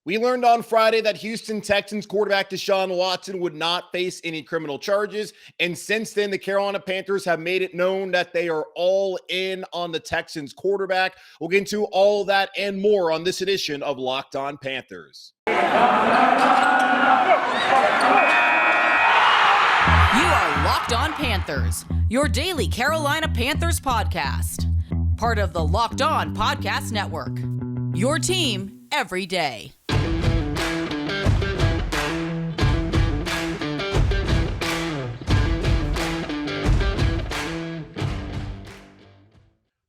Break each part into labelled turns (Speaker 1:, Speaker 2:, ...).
Speaker 1: We learned on Friday that Houston Texans quarterback Deshaun Watson would not face any criminal charges. And since then, the Carolina Panthers have made it known that they are all in on the Texans quarterback. We'll get into all that and more on this edition of Locked On Panthers.
Speaker 2: You are Locked On Panthers, your daily Carolina Panthers podcast. Part of the Locked On Podcast Network. Your team every day.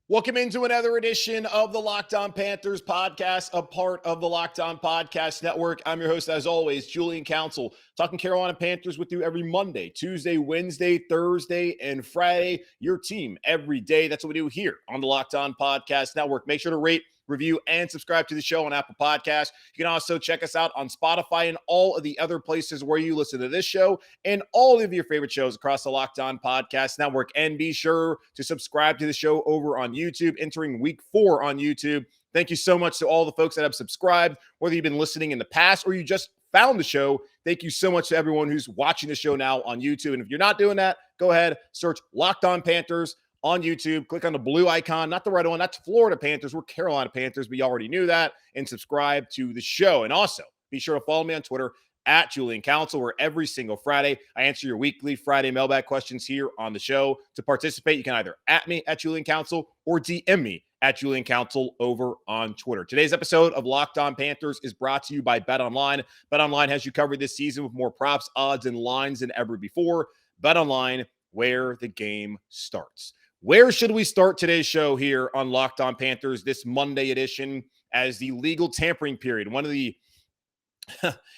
Speaker 1: Welcome into another edition of the Locked On Panthers podcast, a part of the Locked On Podcast Network. I'm your host, as always, Julian Council, talking Carolina Panthers with you every Monday, Tuesday, Wednesday, Thursday, and Friday. Your team every day. That's what we do here on the Locked On Podcast Network. Make sure to rate, review, and subscribe to the show on Apple Podcasts. You can also check us out on Spotify and all of the other places where you listen to this show and all of your favorite shows across the Locked On Podcast Network. And be sure to subscribe to the show over on YouTube, entering week 4 on YouTube. Thank you so much to all the folks that have subscribed, whether you've been listening in the past or you just found the show. Thank you so much to everyone who's watching the show now on YouTube. And if you're not doing that, go ahead, search Locked On Panthers on YouTube, click on the blue icon, not the red one. That's Florida Panthers. We're Carolina Panthers, but you already knew that. And subscribe to the show. And also, be sure to follow me on Twitter at Julian Council, where every single Friday I answer your weekly Friday mailbag questions here on the show. To participate, you can either at me at Julian Council or DM me at Julian Council over on Twitter. Today's episode of Locked On Panthers is brought to you by BetOnline. BetOnline has you covered this season with more props, odds, and lines than ever before. BetOnline, where the game starts. Where should we start today's show here on Locked On Panthers, this Monday edition, as the legal tampering period? One of the,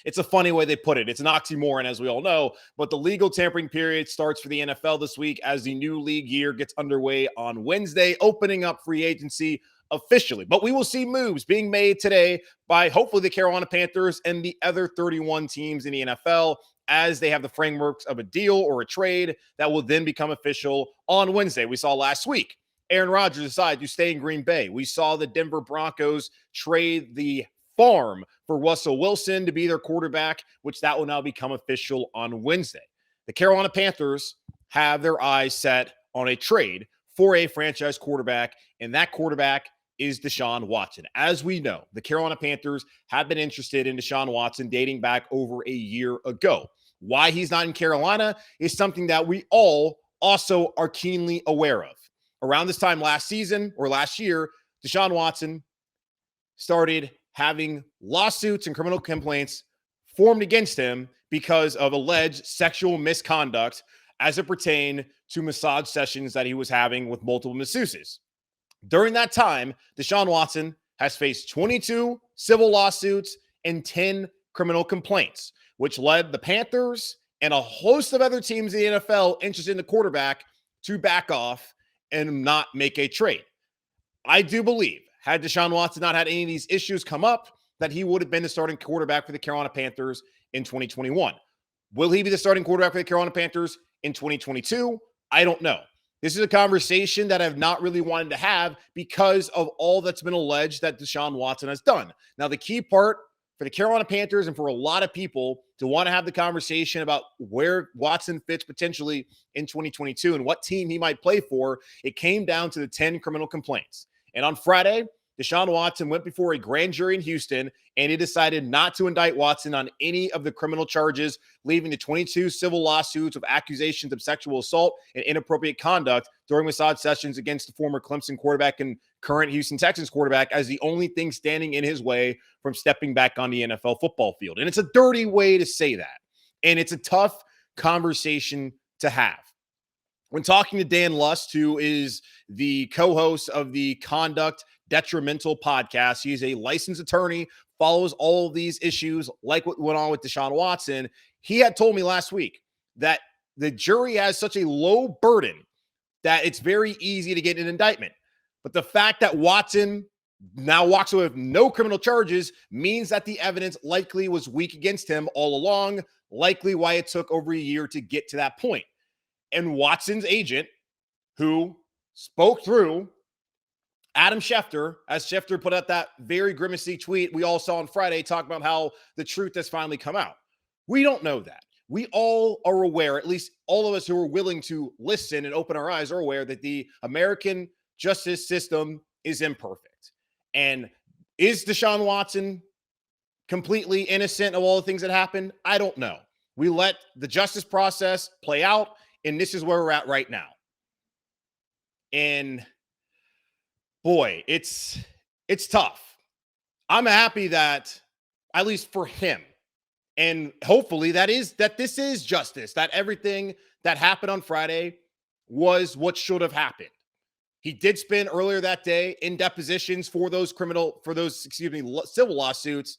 Speaker 1: it's a funny way they put it. It's an oxymoron, as we all know, but the legal tampering period starts for the NFL this week as the new league year gets underway on Wednesday, opening up free agency officially. But we will see moves being made today by hopefully the Carolina Panthers and the other 31 teams in the NFL, as they have the frameworks of a deal or a trade that will then become official on Wednesday. We saw last week Aaron Rodgers decide to stay in Green Bay. We saw the Denver Broncos trade the farm for Russell Wilson to be their quarterback, which that will now become official on Wednesday. The Carolina Panthers have their eyes set on a trade for a franchise quarterback, and that quarterback is Deshaun Watson. As we know, the Carolina Panthers have been interested in Deshaun Watson dating back over a year ago. Why he's not in Carolina is something that we all also are keenly aware of. Around this time last season or last year, Deshaun Watson started having lawsuits and criminal complaints formed against him because of alleged sexual misconduct as it pertained to massage sessions that he was having with multiple masseuses. During that time, Deshaun Watson has faced 22 civil lawsuits and 10 criminal complaints, which led the Panthers and a host of other teams in the NFL interested in the quarterback to back off and not make a trade. I do believe, had Deshaun Watson not had any of these issues come up, that he would have been the starting quarterback for the Carolina Panthers in 2021. Will he be the starting quarterback for the Carolina Panthers in 2022? I don't know. This is a conversation that I've not really wanted to have because of all that's been alleged that Deshaun Watson has done. Now, the key part for the Carolina Panthers and for a lot of people to want to have the conversation about where Watson fits potentially in 2022 and what team he might play for, it came down to the 10 criminal complaints. And on Friday, Deshaun Watson went before a grand jury in Houston, and he decided not to indict Watson on any of the criminal charges, leaving the 22 civil lawsuits of accusations of sexual assault and inappropriate conduct during massage sessions against the former Clemson quarterback and current Houston Texans quarterback as the only thing standing in his way from stepping back on the NFL football field. And it's a dirty way to say that. And it's a tough conversation to have. When talking to Dan Lust, who is the co-host of the Conduct Detrimental podcast, he's a licensed attorney, follows all of these issues like what went on with Deshaun Watson. He had told me last week that the jury has such a low burden that it's very easy to get an indictment. But the fact that Watson now walks away with no criminal charges means that the evidence likely was weak against him all along, likely why it took over a year to get to that point. And Watson's agent, who spoke through Adam Schefter, as Schefter put out that very grimacy tweet we all saw on Friday, talking about how the truth has finally come out. We don't know that. We all are aware, at least all of us who are willing to listen and open our eyes are aware that the American justice system is imperfect. And is Deshaun Watson completely innocent of all the things that happened? I don't know. We let the justice process play out, and this is where we're at right now. And boy, it's tough. I'm happy that, at least for him, and hopefully that this is justice, that everything that happened on Friday was what should have happened. He did spend earlier that day in depositions for those civil lawsuits,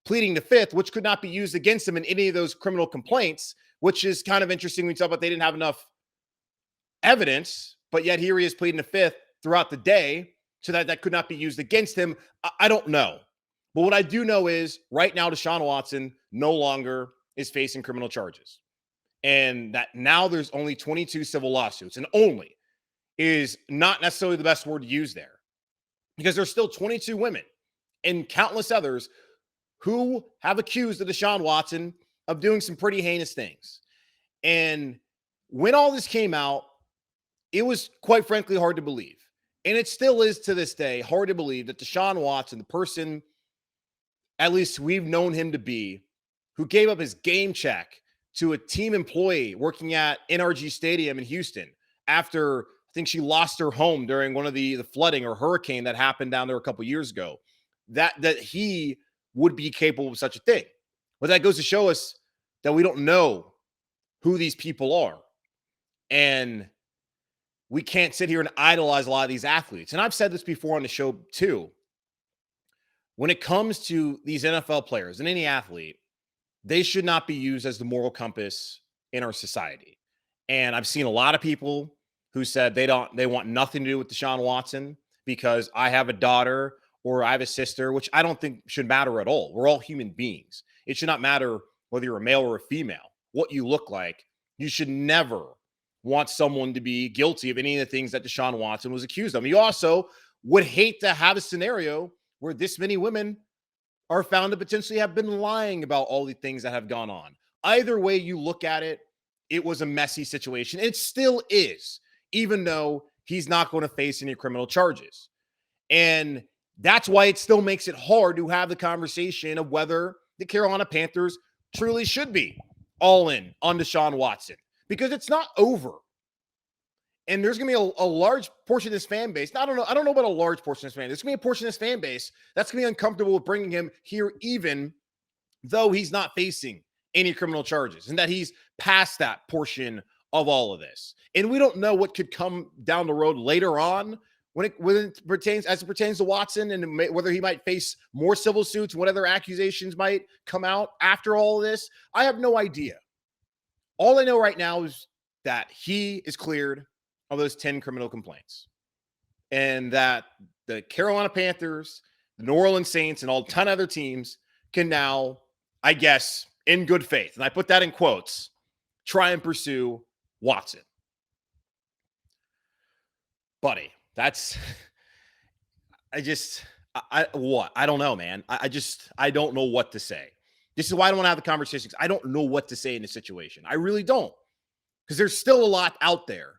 Speaker 1: pleading the fifth, which could not be used against him in any of those criminal complaints, which is kind of interesting when you talk about they didn't have enough evidence, but yet here he is pleading the fifth throughout the day, so that could not be used against him. I don't know. But what I do know is right now, Deshaun Watson no longer is facing criminal charges. And that now there's only 22 civil lawsuits, and only is not necessarily the best word to use there, because there's still 22 women and countless others who have accused of Deshaun Watson of doing some pretty heinous things. And when all this came out, it was quite frankly hard to believe. And it still is to this day hard to believe that Deshaun Watson, the person at least we've known him to be, who gave up his game check to a team employee working at NRG Stadium in Houston after I think she lost her home during one of the flooding or hurricane that happened down there a couple years ago, that he would be capable of such a thing. But that goes to show us that we don't know who these people are. And we can't sit here and idolize a lot of these athletes. And I've said this before on the show too. When it comes to these NFL players and any athlete, they should not be used as the moral compass in our society. And I've seen a lot of people who said they want nothing to do with Deshaun Watson because I have a daughter or I have a sister, which I don't think should matter at all. We're all human beings. It should not matter whether you're a male or a female, what you look like. You should never want someone to be guilty of any of the things that Deshaun Watson was accused of. You also would hate to have a scenario where this many women are found to potentially have been lying about all the things that have gone on. Either way you look at it, it was a messy situation. It still is, even though he's not going to face any criminal charges. And that's why it still makes it hard to have the conversation of whether the Carolina Panthers truly should be all in on Deshaun Watson, because it's not over. And there's going to be a large portion of this fan base. I don't know about a large portion of this fan base. There's going to be a portion of this fan base that's going to be uncomfortable with bringing him here, even though he's not facing any criminal charges and that he's past that portion of all of this. And we don't know what could come down the road later on when it pertains to Watson, and whether he might face more civil suits, what other accusations might come out after all of this. I have no idea. All I know right now is that he is cleared of those 10 criminal complaints, and that the Carolina Panthers, the New Orleans Saints, and all 10 other teams can now, I guess, in good faith, and I put that in quotes, try and pursue Watson. Buddy, that's, I don't know, man. I don't know what to say. This is why I don't want to have the conversation, because I don't know what to say in this situation. I really don't, because there's still a lot out there.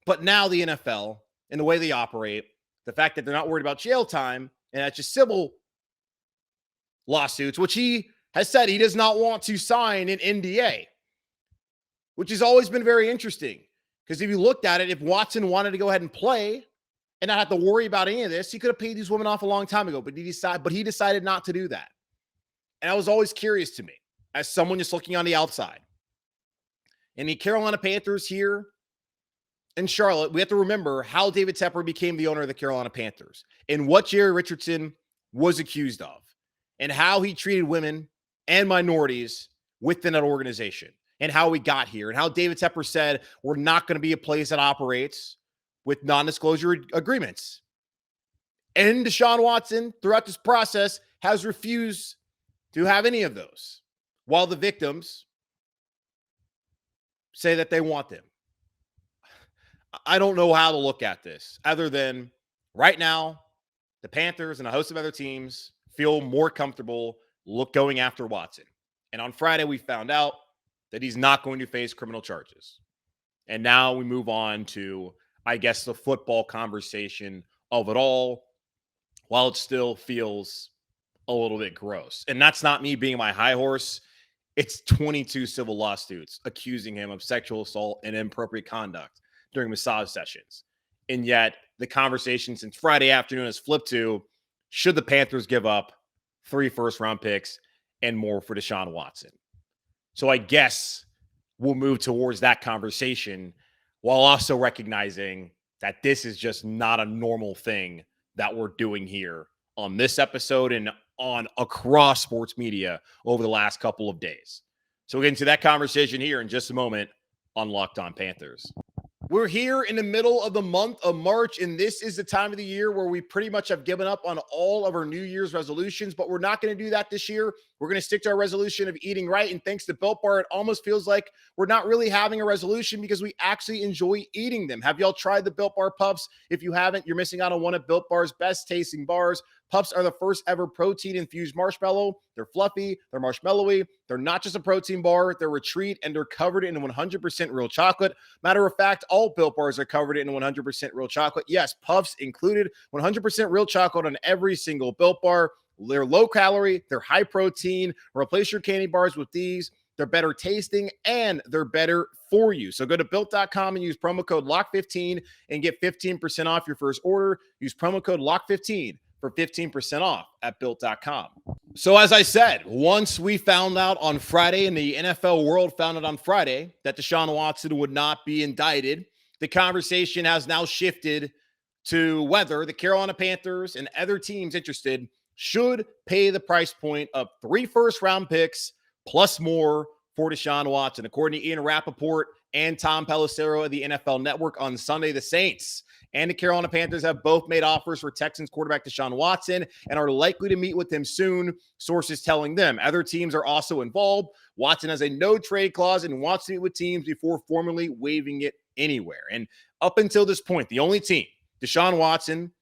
Speaker 1: But now the NFL and the way they operate, the fact that they're not worried about jail time and that's just civil lawsuits, which he has said he does not want to sign an NDA, which has always been very interesting. Because if you looked at it, if Watson wanted to go ahead and play and not have to worry about any of this, he could have paid these women off a long time ago. But he decided not to do that. And that was always curious to me as someone just looking on the outside. And the Carolina Panthers here in Charlotte, we have to remember how David Tepper became the owner of the Carolina Panthers and what Jerry Richardson was accused of and how he treated women and minorities within that organization and how we got here and how David Tepper said, we're not going to be a place that operates with non-disclosure agreements. And Deshaun Watson, throughout this process, has refused to have any of those, while the victims say that they want them. I don't know how to look at this other than Right now, the Panthers and a host of other teams feel more comfortable going after Watson. And on Friday, we found out that he's not going to face criminal charges. And now we move on to, I guess, the football conversation of it all, while it still feels a little bit gross. And that's not me being my high horse. It's 22 civil lawsuits accusing him of sexual assault and inappropriate conduct during massage sessions. And yet the conversation since Friday afternoon has flipped to, should the Panthers give up 3 first-round picks and more for Deshaun Watson? So I guess we'll move towards that conversation while also recognizing that this is just not a normal thing that we're doing here on this episode and on across sports media over the last couple of days. So we'll get into that conversation here in just a moment on Locked On Panthers. We're here in the middle of the month of March, and this is the time of the year where we pretty much have given up on all of our New Year's resolutions, but we're not going to do that this year. We're going to stick to our resolution of eating right, and thanks to Built Bar, it almost feels like we're not really having a resolution because we actually enjoy eating them. Have y'all tried the Built Bar Puffs? If you haven't, you're missing out on one of Built Bar's best tasting bars. Puffs are the first ever protein-infused marshmallow. They're fluffy, they're marshmallowy. They're not just a protein bar, they're a treat, and they're covered in 100% real chocolate. Matter of fact, all Built Bars are covered in 100% real chocolate. Yes, Puffs included 100% real chocolate on every single Built Bar. They're low calorie, they're high protein. Replace your candy bars with these. They're better tasting and they're better for you. So go to built.com and use promo code LOCK15 and get 15% off your first order. Use promo code LOCK15 for 15% off at built.com. So as I said, once we found out on Friday and the NFL world found out on Friday that Deshaun Watson would not be indicted, the conversation has now shifted to whether the Carolina Panthers and other teams interested should pay the price point of 3 first-round picks plus more for Deshaun Watson. According to Ian Rappaport and Tom Pelissero of the NFL Network on Sunday, the Saints and the Carolina Panthers have both made offers for Texans quarterback Deshaun Watson and are likely to meet with him soon, sources telling them. Other teams are also involved. Watson has a no-trade clause and wants to meet with teams before formally waiving it anywhere. And up until this point, the only team Deshaun Watson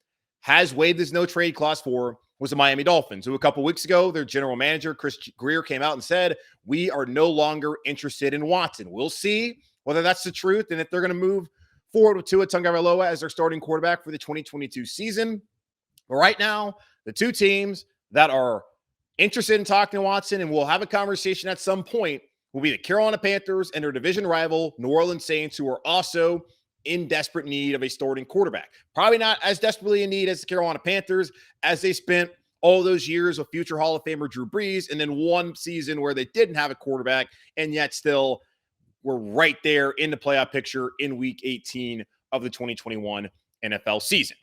Speaker 1: has waived his no-trade clause for was the Miami Dolphins, who a couple weeks ago, their general manager, Chris Greer, came out and said, we are no longer interested in Watson. We'll see whether that's the truth and if they're going to move forward with Tua Tagovailoa as their starting quarterback for the 2022 season. But right now, the two teams that are interested in talking to Watson and will have a conversation at some point will be the Carolina Panthers and their division rival, New Orleans Saints, who are also in desperate need of a starting quarterback. Probably not as desperately in need as the Carolina Panthers, as they spent all those years with future Hall of Famer Drew Brees and then one season where they didn't have a quarterback and yet still were right there in the playoff picture in week 18 of the 2021 NFL season.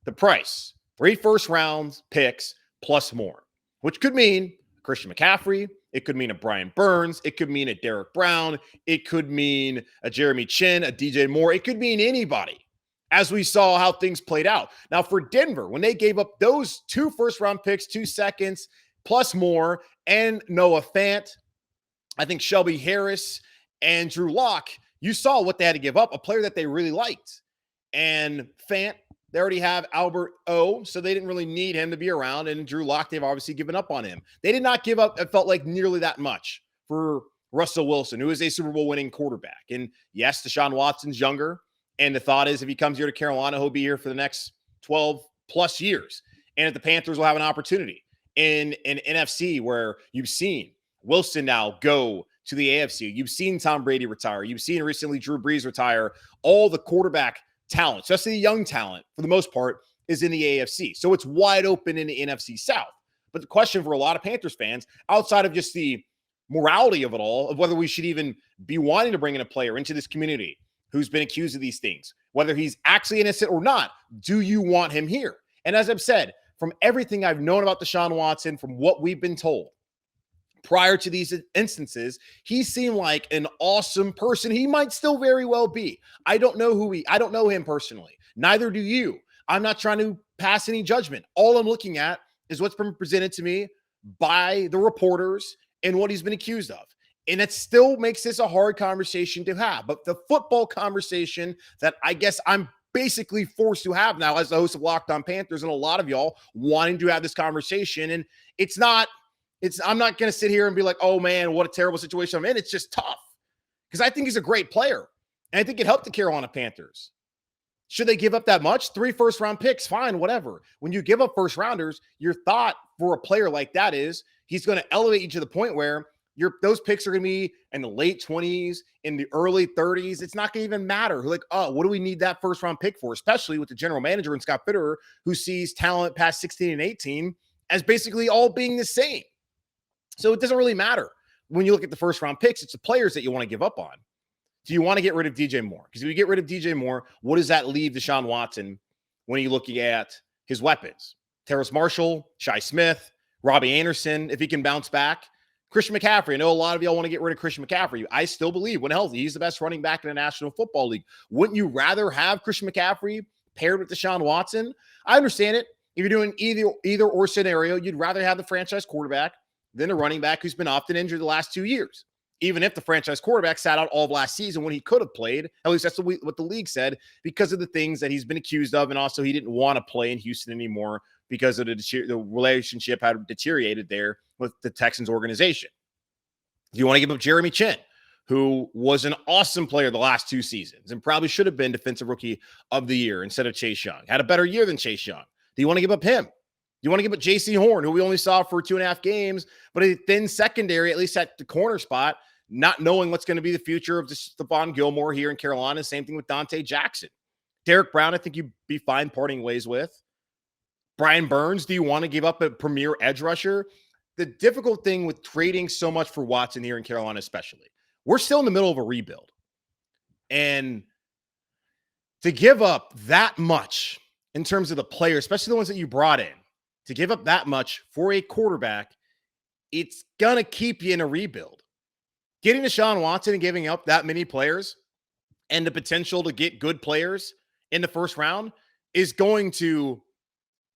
Speaker 1: The price, 3 first-round picks plus more, which could mean Christian McCaffrey. It could mean a Brian Burns. It could mean a Derek Brown. It could mean a Jeremy Chin, a DJ Moore. It could mean anybody, as we saw how things played out. Now, for Denver, when they gave up those 2 first-round picks, 2 seconds, plus more, and Noah Fant, I think Shelby Harris, and Drew Lock, you saw what they had to give up, a player that they really liked. And Fant, they already have Albert O, so they didn't really need him to be around. And Drew Lock, they've obviously given up on him. They did not give up, it felt like, nearly that much for Russell Wilson, who is a Super Bowl winning quarterback. And yes, Deshaun Watson's younger. And the thought is if he comes here to Carolina, he'll be here for the next 12 plus years. And if the Panthers will have an opportunity in an NFC where you've seen Wilson now go to the AFC. You've seen Tom Brady retire. You've seen recently Drew Brees retire. All the quarterback talent, especially the young talent, for the most part, is in the AFC. So it's wide open in the NFC South. But the question for a lot of Panthers fans, outside of just the morality of it all, of whether we should even be wanting to bring in a player into this community who's been accused of these things, whether he's actually innocent or not, do you want him here? And as I've said, from everything I've known about Deshaun Watson, from what we've been told, prior to these instances, he seemed like an awesome person. He might still very well be. I don't know him personally. Neither do you. I'm not trying to pass any judgment. All I'm looking at is what's been presented to me by the reporters and what he's been accused of. And it still makes this a hard conversation to have. But the football conversation that I guess I'm basically forced to have now as the host of Locked On Panthers, and a lot of y'all wanting to have this conversation. And I'm not going to sit here and be like, oh man, what a terrible situation I'm in. It's just tough because I think he's a great player. And I think it helped the Carolina Panthers. Should they give up that much? 3 first-round picks, fine, whatever. When you give up first-rounders, your thought for a player like that is he's going to elevate you to the point where those picks are going to be in the late 20s, in the early 30s. It's not going to even matter. Like, oh, what do we need that first-round pick for? Especially with the general manager and Scott Fitterer, who sees talent past 16 and 18 as basically all being the same. So it doesn't really matter. When you look at the first-round picks, it's the players that you want to give up on. Do you want to get rid of DJ Moore? Because if you get rid of DJ Moore, what does that leave Deshaun Watson when you're looking at his weapons? Terrace Marshall, Shi Smith, Robbie Anderson, if he can bounce back. Christian McCaffrey. I know a lot of y'all want to get rid of Christian McCaffrey. I still believe when healthy, he's the best running back in the National Football League. Wouldn't you rather have Christian McCaffrey paired with Deshaun Watson? I understand it. If you're doing either or scenario, you'd rather have the franchise quarterback than a running back who's been often injured the last 2 years. Even if the franchise quarterback sat out all of last season when he could have played, at least that's what the league said, because of the things that he's been accused of. And also he didn't want to play in Houston anymore because of the relationship had deteriorated there with the Texans organization. Do you want to give up Jeremy Chin, who was an awesome player the last 2 seasons and probably should have been Defensive Rookie of the Year instead of Chase Young? Had a better year than Chase Young. Do you want to give up him? You want to give up J.C. Horn, who we only saw for 2.5 games, but a thin secondary, at least at the corner spot, not knowing what's going to be the future of Stephon Gilmore here in Carolina. Same thing with Dante Jackson. Derek Brown, I think you'd be fine parting ways with. Brian Burns, do you want to give up a premier edge rusher? The difficult thing with trading so much for Watson here in Carolina especially, we're still in the middle of a rebuild. And to give up that much in terms of the players, especially the ones that you brought in, to give up that much for a quarterback, it's going to keep you in a rebuild. Getting Deshaun Watson and giving up that many players and the potential to get good players in the first round is going to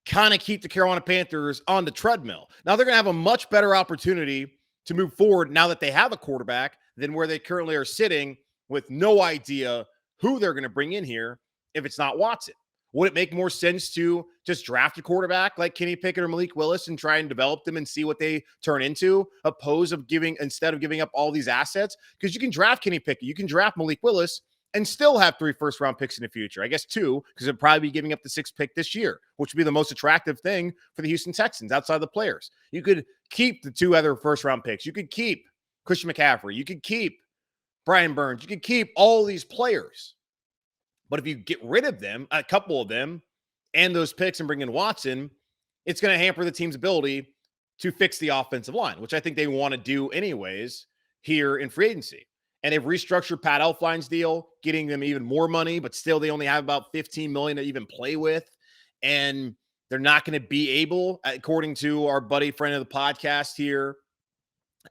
Speaker 1: kind of keep the Carolina Panthers on the treadmill. Now they're going to have a much better opportunity to move forward now that they have a quarterback than where they currently are sitting with no idea who they're going to bring in here if it's not Watson. Would it make more sense to just draft a quarterback like Kenny Pickett or Malik Willis and try and develop them and see what they turn into, instead of giving up all these assets? Because you can draft Kenny Pickett, you can draft Malik Willis, and still have 3 first-round picks in the future. I guess 2, because they'll probably be giving up the 6th pick this year, which would be the most attractive thing for the Houston Texans outside of the players. You could keep the 2 other first-round picks. You could keep Christian McCaffrey. You could keep Brian Burns. You could keep all these players. But if you get rid of them, a couple of them, and those picks and bring in Watson, it's going to hamper the team's ability to fix the offensive line, which I think they want to do anyways here in free agency. And they've restructured Pat Elflein's deal, getting them even more money, but still they only have about $15 million to even play with. And they're not going to be able, according to our buddy friend of the podcast here,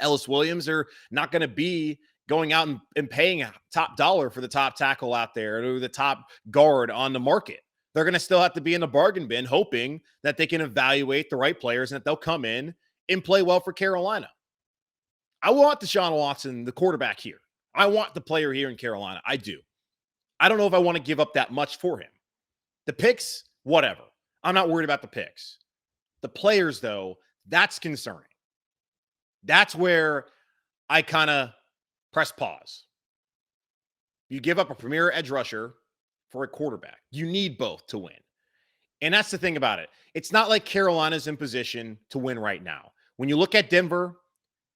Speaker 1: Ellis Williams, they're not going to be going out and paying a top dollar for the top tackle out there or the top guard on the market. They're going to still have to be in the bargain bin, hoping that they can evaluate the right players and that they'll come in and play well for Carolina. I want Deshaun Watson, the quarterback here. I want the player here in Carolina. I do. I don't know if I want to give up that much for him. The picks, whatever. I'm not worried about the picks. The players, though, that's concerning. That's where I kind of press pause. You give up a premier edge rusher for a quarterback. You need both to win. And that's the thing about it. It's not like Carolina's in position to win right now. When you look at Denver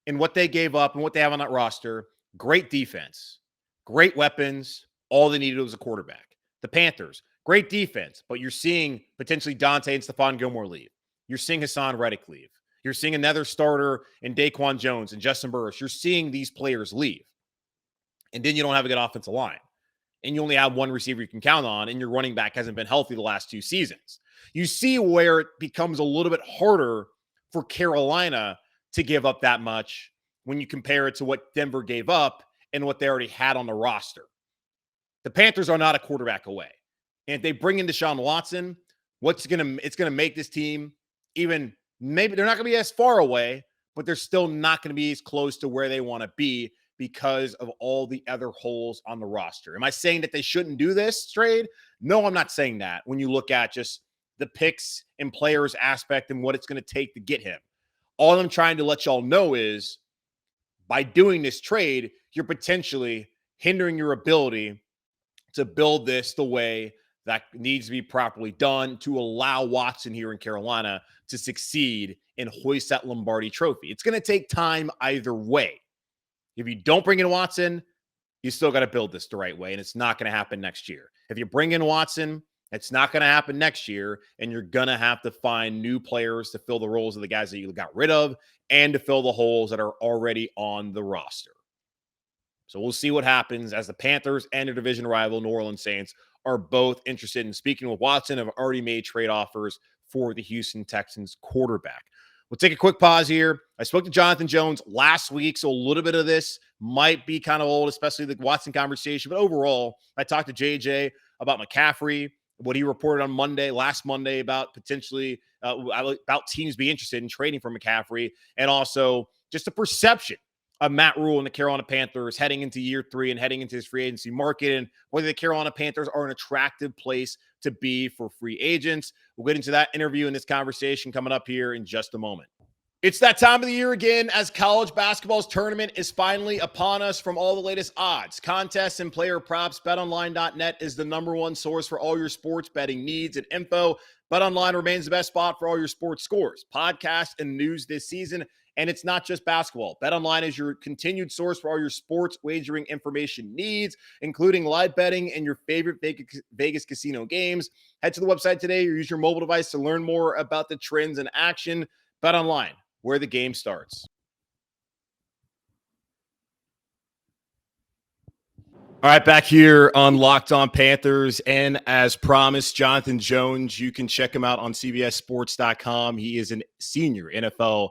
Speaker 1: and what they gave up and what they have on that roster, great defense, great weapons. All they needed was a quarterback. The Panthers, great defense, but you're seeing potentially Dante and Stephon Gilmore leave. You're seeing Hassan Reddick leave. You're seeing another starter in Daquan Jones and Justin Burris. You're seeing these players leave. And then you don't have a good offensive line. And you only have one receiver you can count on, and your running back hasn't been healthy the last 2 seasons. You see where it becomes a little bit harder for Carolina to give up that much when you compare it to what Denver gave up and what they already had on the roster. The Panthers are not a quarterback away. And if they bring in Deshaun Watson, it's going to make this team even, maybe they're not going to be as far away, but they're still not going to be as close to where they want to be because of all the other holes on the roster. Am I saying that they shouldn't do this trade? No, I'm not saying that. When you look at just the picks and players aspect and what it's going to take to get him. All I'm trying to let y'all know is by doing this trade, you're potentially hindering your ability to build this the way that needs to be properly done to allow Watson here in Carolina to succeed and hoist that Lombardi trophy. It's going to take time either way. If you don't bring in Watson, you still got to build this the right way, and it's not going to happen next year. If you bring in Watson, it's not going to happen next year, and you're going to have to find new players to fill the roles of the guys that you got rid of and to fill the holes that are already on the roster. So we'll see what happens as the Panthers and their division rival, New Orleans Saints, are both interested in speaking with Watson, have already made trade offers for the Houston Texans quarterback. We'll take a quick pause here. I spoke to Jonathan Jones last week, so a little bit of this might be kind of old, especially the Watson conversation. But overall, I talked to JJ about McCaffrey, what he reported on last Monday, about potentially about teams being interested in trading for McCaffrey, and also just the perception of Matt Rule and the Carolina Panthers heading into year 3 and heading into his free agency market, and whether the Carolina Panthers are an attractive place to be for free agents. We'll get into that interview and this conversation coming up here in just a moment. It's that time of the year again as college basketball's tournament is finally upon us. From all the latest odds, contests, and player props, BetOnline.net is the #1 source for all your sports betting needs and info. BetOnline remains the best spot for all your sports scores, podcasts, and news this season. And it's not just basketball. BetOnline is your continued source for all your sports wagering information needs, including live betting and your favorite Vegas casino games. Head to the website today or use your mobile device to learn more about the trends in action. BetOnline, where the game starts. All right, back here on Locked On Panthers. And as promised, Jonathan Jones, you can check him out on CBSSports.com. He is a senior NFL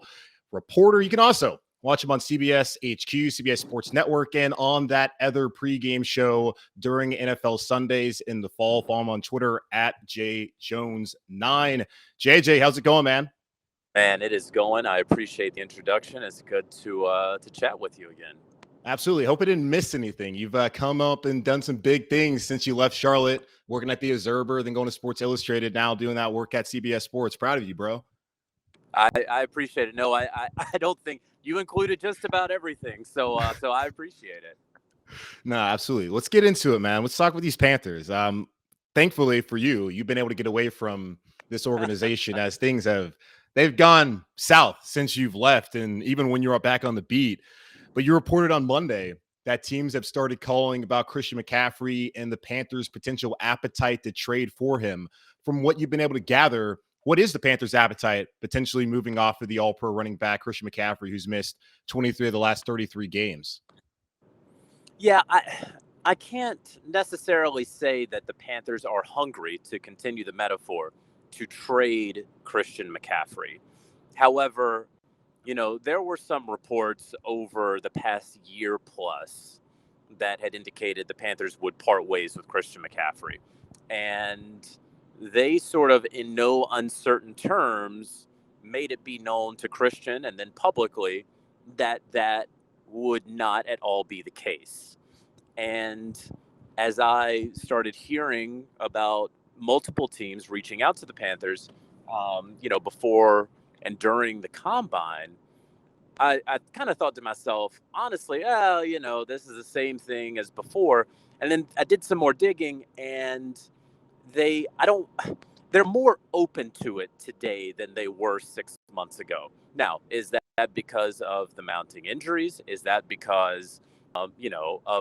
Speaker 1: reporter. You can also watch him on CBS HQ, CBS Sports Network, and on that other pregame show during NFL Sundays in the fall. Follow him on Twitter at JJones9. JJ, how's it going, man?
Speaker 3: Man, it is going. I appreciate the introduction. It's good to chat with you again.
Speaker 1: Absolutely. Hope I didn't miss anything. You've come up and done some big things since you left Charlotte, working at the Observer, then going to Sports Illustrated, now doing that work at CBS Sports. Proud of you, bro.
Speaker 3: I appreciate it. No, I don't think you included just about everything. So I appreciate it.
Speaker 1: No, absolutely. Let's get into it, man. Let's talk with these Panthers. Thankfully for you, you've been able to get away from this organization as they've gone south since you've left, and even when you're back on the beat. But you reported on Monday that teams have started calling about Christian McCaffrey and the Panthers' potential appetite to trade for him. From what you've been able to gather, what is the Panthers' appetite potentially moving off of the all-pro running back Christian McCaffrey, who's missed 23 of the last 33 games?
Speaker 3: Yeah, I can't necessarily say that the Panthers are hungry, to continue the metaphor, to trade Christian McCaffrey. However, there were some reports over the past year plus that had indicated the Panthers would part ways with Christian McCaffrey. And they sort of, in no uncertain terms, made it be known to Christian and then publicly that would not at all be the case. And as I started hearing about multiple teams reaching out to the Panthers, before and during the combine, I kind of thought to myself, honestly, this is the same thing as before. And then I did some more digging, and they're more open to it today than they were 6 months ago. Now, is that because of the mounting injuries? Is that because of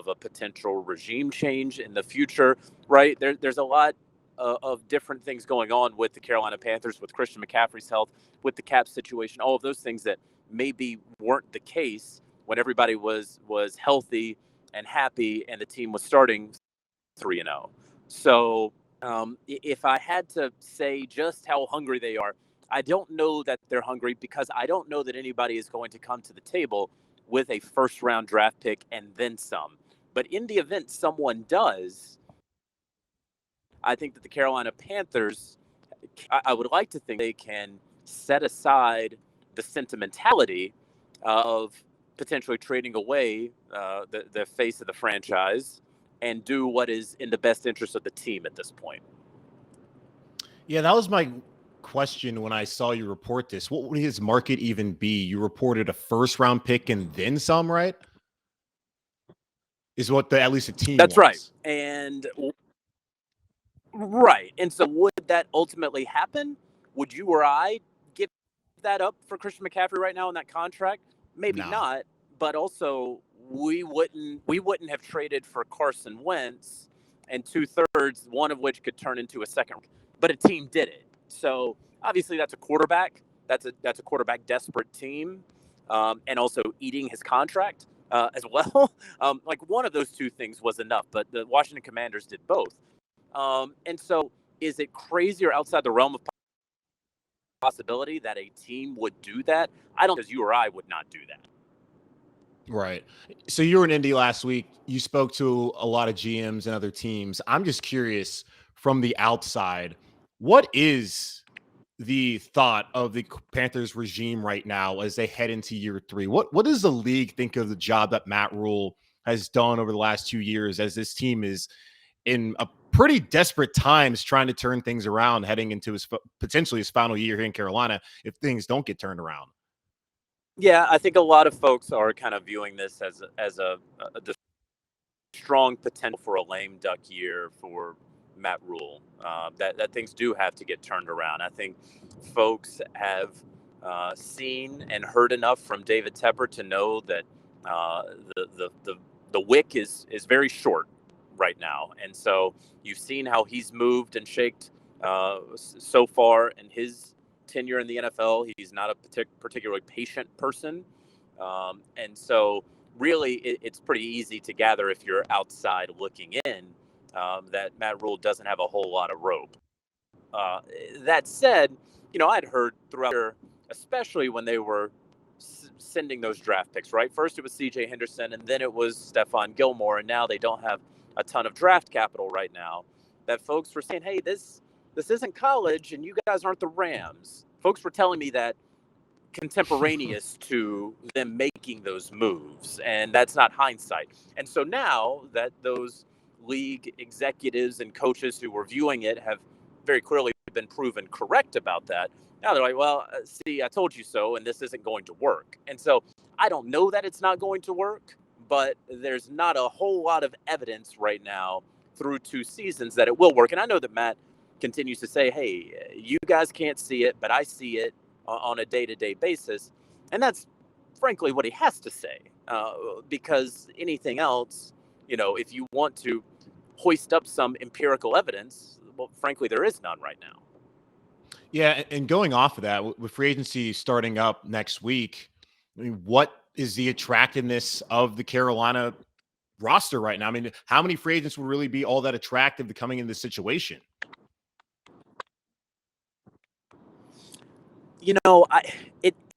Speaker 3: a potential regime change in the future? Right? There's a lot of different things going on with the Carolina Panthers, with Christian McCaffrey's health, with the cap situation, all of those things that maybe weren't the case when everybody was healthy and happy and the team was starting 3-0. So if I had to say just how hungry they are, I don't know that they're hungry, because I don't know that anybody is going to come to the table with a first-round draft pick and then some. But in the event someone does, I think that the Carolina Panthers, I would like to think they can set aside the sentimentality of potentially trading away the face of the franchise and do what is in the best interest of the team at this point.
Speaker 1: Yeah, that was my question when I saw you report this. What would his market even be? You reported a first-round pick and then some, right? Is what at least the team
Speaker 3: That's
Speaker 1: wants.
Speaker 3: right. And so would that ultimately happen? Would you or I give that up for Christian McCaffrey right now in that contract? Maybe not, but also we wouldn't have traded for Carson Wentz and 2/3, one of which could turn into a second, but a team did it. So obviously that's a quarterback. That's a quarterback desperate team, and also eating his contract as well. Like one of those two things was enough, but the Washington Commanders did both. And so is it crazy or outside the realm of possibility that a team would do that? I don't, because you or I would not do that.
Speaker 1: Right. So you were in Indy last week. You spoke to a lot of GMs and other teams. I'm just curious from the outside, what is the thought of the Panthers regime right now as they head into year 3? What does the league think of the job that Matt Rule has done over the last 2 years as this team is in a pretty desperate times trying to turn things around heading into potentially his final year here in Carolina if things don't get turned around?
Speaker 3: Yeah, I think a lot of folks are kind of viewing this as a strong potential for a lame duck year for Matt Rule. That things do have to get turned around. I think folks have seen and heard enough from David Tepper to know that the wick is very short right now, and so you've seen how he's moved and shaked so far in his tenure in the NFL. He's not a particularly patient person, and so really it's pretty easy to gather if you're outside looking in that Matt Rule doesn't have a whole lot of rope. That said, I'd heard throughout, especially when they were sending those draft picks, right? First it was CJ Henderson, and then it was Stephon Gilmore, and now they don't have a ton of draft capital right now, that folks were saying, hey, this isn't college and you guys aren't the Rams. Folks were telling me that contemporaneous to them making those moves, and that's not hindsight. And so now that those league executives and coaches who were viewing it have very clearly been proven correct about that, now they're like, well, see, I told you so, and this isn't going to work. And so I don't know that it's not going to work, but there's not a whole lot of evidence right now through 2 seasons that it will work. And I know that Matt continues to say, hey, you guys can't see it, but I see it on a day-to-day basis. And that's frankly what he has to say, because anything else, if you want to hoist up some empirical evidence, well, frankly, there is none right now.
Speaker 1: Yeah, and going off of that, with free agency starting up next week, I mean, what is the attractiveness of the Carolina roster right now? I mean, how many free agents would really be all that attractive to coming in this situation?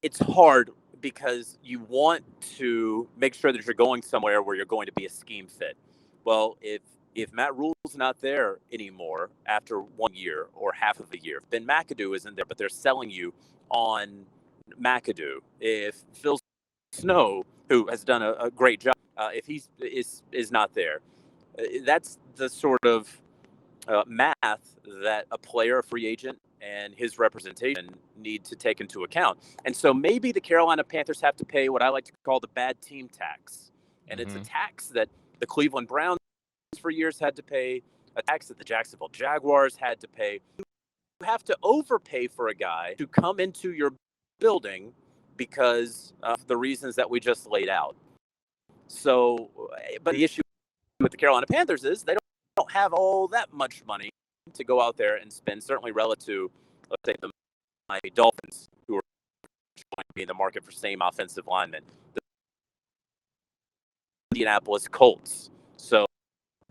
Speaker 3: It's hard because you want to make sure that you're going somewhere where you're going to be a scheme fit. Well, if Matt Rule's not there anymore after 1 year or half of a year, if Ben McAdoo isn't there, but they're selling you on McAdoo, if Phil Snow, who has done a great job, if he is not there, that's the sort of math that a player, a free agent, and his representation need to take into account. And so maybe the Carolina Panthers have to pay what I like to call the bad team tax. And it's a tax that the Cleveland Browns for years had to pay, a tax that the Jacksonville Jaguars had to pay. You have to overpay for a guy to come into your building because of the reasons that we just laid out. So, but the issue with the Carolina Panthers is they don't have all that much money to go out there and spend, certainly relative to, let's say, the Miami Dolphins, who are trying to be in the market for same offensive linemen, the Indianapolis Colts. So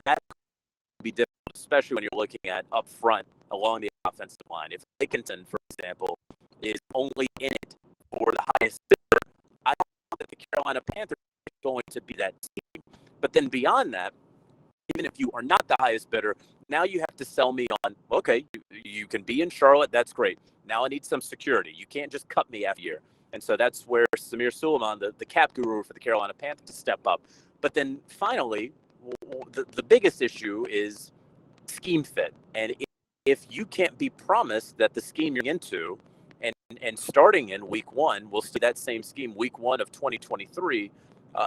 Speaker 3: that could be difficult, especially when you're looking at up front along the offensive line. If Dickinson, for example, is only in it for the highest bidder, I don't know that the Carolina Panthers are going to be that team. But then beyond that, even if you are not the highest bidder, now you have to sell me on, okay, you can be in Charlotte. That's great. Now I need some security. You can't just cut me after a year. And so that's where Samir Suleiman, the cap guru for the Carolina Panthers, to step up. But then finally, the biggest issue is scheme fit. And if you can't be promised that the scheme you're into and starting in week one, we'll see that same scheme week one of 2023,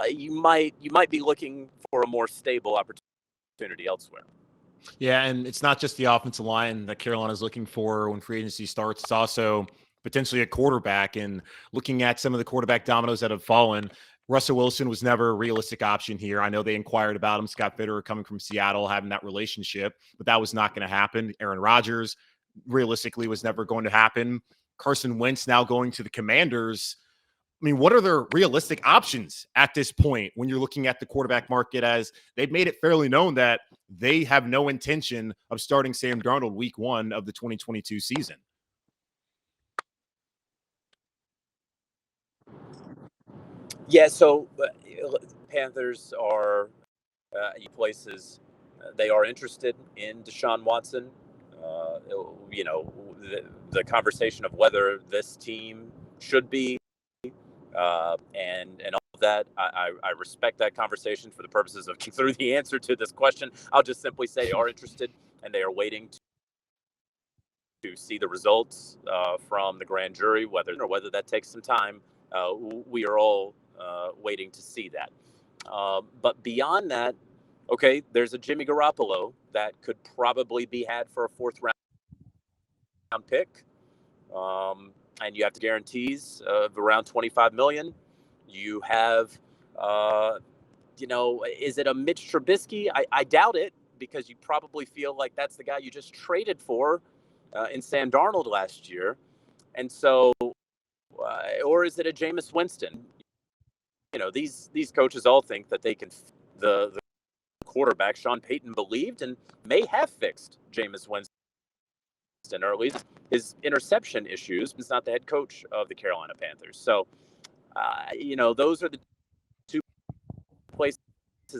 Speaker 3: you might be looking for a more stable opportunity elsewhere.
Speaker 1: Yeah, and it's not just the offensive line that Carolina's looking for when free agency starts. It's also potentially a quarterback. And looking at some of the quarterback dominoes that have fallen, Russell Wilson was never a realistic option here. I know they inquired about him. Scott Fitterer coming from Seattle, having that relationship, but that was not going to happen. Aaron Rodgers, realistically, was never going to happen. Carson Wentz now going to the Commanders. I mean, what are their realistic options at this point when you're looking at the quarterback market, as they've made it fairly known that they have no intention of starting Sam Darnold week one of the 2022 season?
Speaker 3: Yeah, so Panthers are places. They are interested in Deshaun Watson. The conversation of whether this team should be and all of that. I respect that conversation. For the purposes of through the answer to this question, I'll just simply say they are interested and they are waiting to see the results from the grand jury, whether that takes some time. We are all waiting to see that. But beyond that, okay, there's a Jimmy Garoppolo that could probably be had for a fourth round pick. And you have the guarantees of around $25 million. You have, is it a Mitch Trubisky? I doubt it, because you probably feel like that's the guy you just traded for in Sam Darnold last year. And so, or is it a Jameis Winston? These coaches all think that they can, the quarterback Sean Payton believed and may have fixed Jameis Winston, or at least his interception issues. He's not the head coach of the Carolina Panthers. So, those are the two places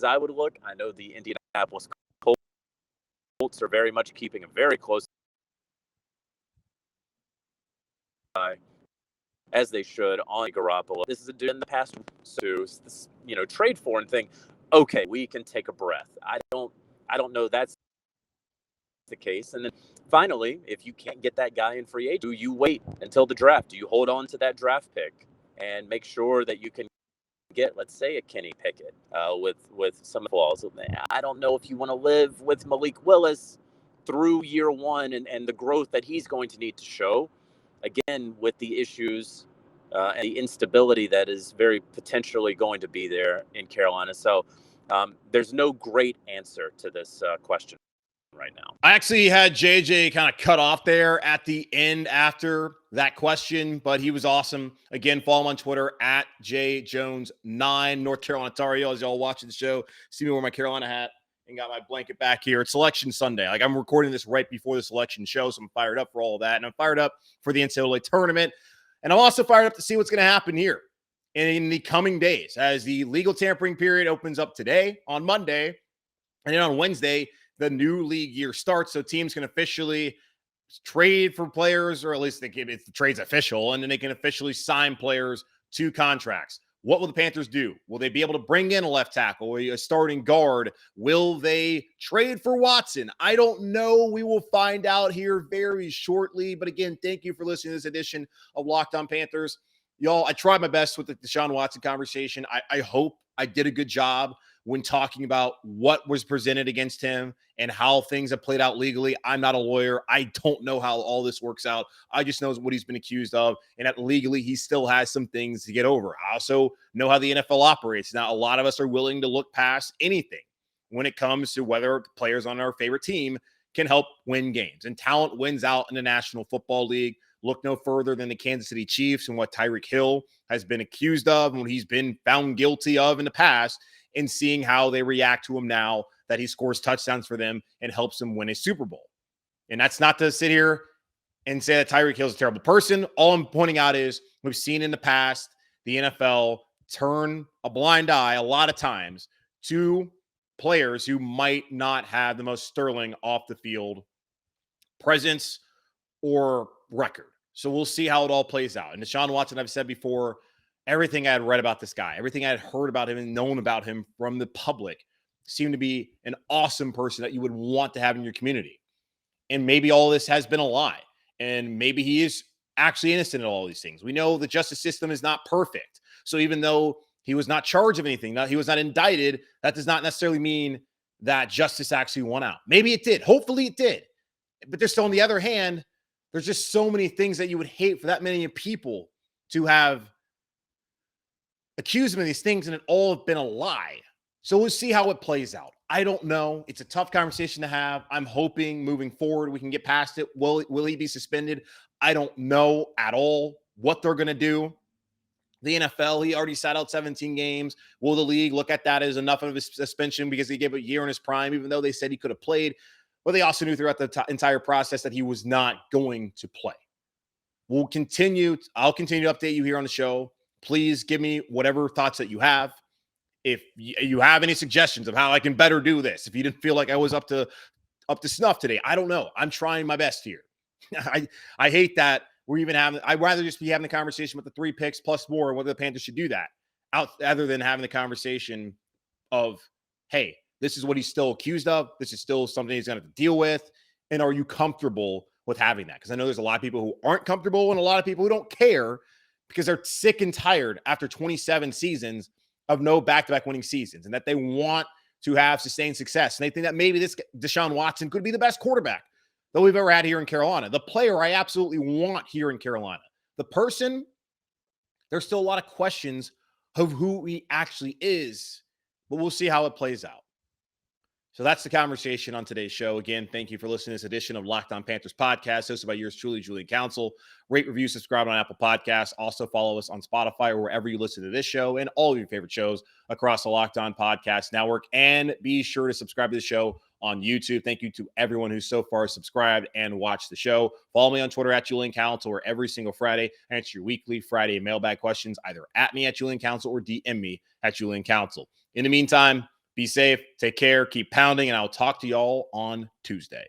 Speaker 3: I would look. I know the Indianapolis Colts are very much keeping a very close eye, as they should, on Garoppolo. This is in the past, so this, trade foreign thing. Okay, we can take a breath. I don't know that's the case. And then finally, if you can't get that guy in free agent, do you wait until the draft? Do you hold on to that draft pick and make sure that you can get, let's say, a Kenny Pickett with some flaws? I don't know if you want to live with Malik Willis through year one and the growth that he's going to need to show, again, with the issues and the instability that is very potentially going to be there in Carolina. So there's no great answer to this question right now.
Speaker 1: I actually had JJ kind of cut off there at the end after that question, but he was awesome. Again, follow him on Twitter at JJones9, North Carolina Tar Heel. As y'all watching the show, see me wear my Carolina hat and got my blanket back here. It's Selection Sunday. Like, I'm recording this right before the selection show, so I'm fired up for all of that. And I'm fired up for the NCAA tournament. And I'm also fired up to see what's going to happen here in the coming days as the legal tampering period opens up today on Monday. And then on Wednesday, the new league year starts. So teams can officially trade for players, or at least the trade's official, and then they can officially sign players to contracts. What will the Panthers do? Will they be able to bring in a left tackle, a starting guard? Will they trade for Watson? I don't know. We will find out here very shortly. But again, thank you for listening to this edition of Locked On Panthers. Y'all, I tried my best with the Deshaun Watson conversation. I hope I did a good job when talking about what was presented against him and how things have played out legally. I'm not a lawyer. I don't know how all this works out. I just know what he's been accused of, and that legally he still has some things to get over. I also know how the NFL operates. Now, a lot of us are willing to look past anything when it comes to whether players on our favorite team can help win games. And talent wins out in the National Football League. Look no further than the Kansas City Chiefs and what Tyreek Hill has been accused of and what he's been found guilty of in the past, and seeing how they react to him now that he scores touchdowns for them and helps them win a Super Bowl. And that's not to sit here and say that Tyreek Hill is a terrible person. All I'm pointing out is we've seen in the past the NFL turn a blind eye a lot of times to players who might not have the most sterling off the field presence or record. So we'll see how it all plays out. And Deshaun Watson, I've said before, everything I had read about this guy, everything I had heard about him and known about him from the public seemed to be an awesome person that you would want to have in your community. And maybe all this has been a lie. And maybe he is actually innocent in all these things. We know the justice system is not perfect. So even though he was not charged of anything, he was not indicted, that does not necessarily mean that justice actually won out. Maybe it did. Hopefully it did. But there's still, on the other hand, there's just so many things that you would hate for that many people to have accused him of these things and it all have been a lie. So we'll see how it plays out. I don't know. It's a tough conversation to have. I'm hoping moving forward we can get past it. Will he be suspended? I don't know at all what they're going to do. The NFL, he already sat out 17 games. Will the league look at that as enough of a suspension because he gave a year in his prime, even though they said he could have played? But they also knew throughout the entire process that he was not going to play. I'll continue to update you here on the show. Please give me whatever thoughts that you have. If you have any suggestions of how I can better do this, if you didn't feel like I was up to snuff today, I don't know. I'm trying my best here. I hate that we're even having. I'd rather just be having a conversation with the 3 picks plus more, and whether the Panthers should do that, other than having the conversation of, hey, this is what he's still accused of. This is still something he's going to have to deal with. And are you comfortable with having that? Because I know there's a lot of people who aren't comfortable and a lot of people who don't care because they're sick and tired after 27 seasons of no back-to-back winning seasons and that they want to have sustained success. And they think that maybe this Deshaun Watson could be the best quarterback that we've ever had here in Carolina. The player I absolutely want here in Carolina. The person, there's still a lot of questions of who he actually is, but we'll see how it plays out. So that's the conversation on today's show. Again, thank you for listening to this edition of Locked On Panthers podcast, hosted by yours truly, Julian Council. Rate, review, subscribe on Apple Podcasts. Also follow us on Spotify or wherever you listen to this show and all of your favorite shows across the Locked On Podcast Network. And be sure to subscribe to the show on YouTube. Thank you to everyone who's so far subscribed and watched the show. Follow me on Twitter at Julian Council, where every single Friday I answer your weekly Friday mailbag questions, either at me at Julian Council or DM me at Julian Council. In the meantime, be safe, take care, keep pounding, and I'll talk to y'all on Tuesday.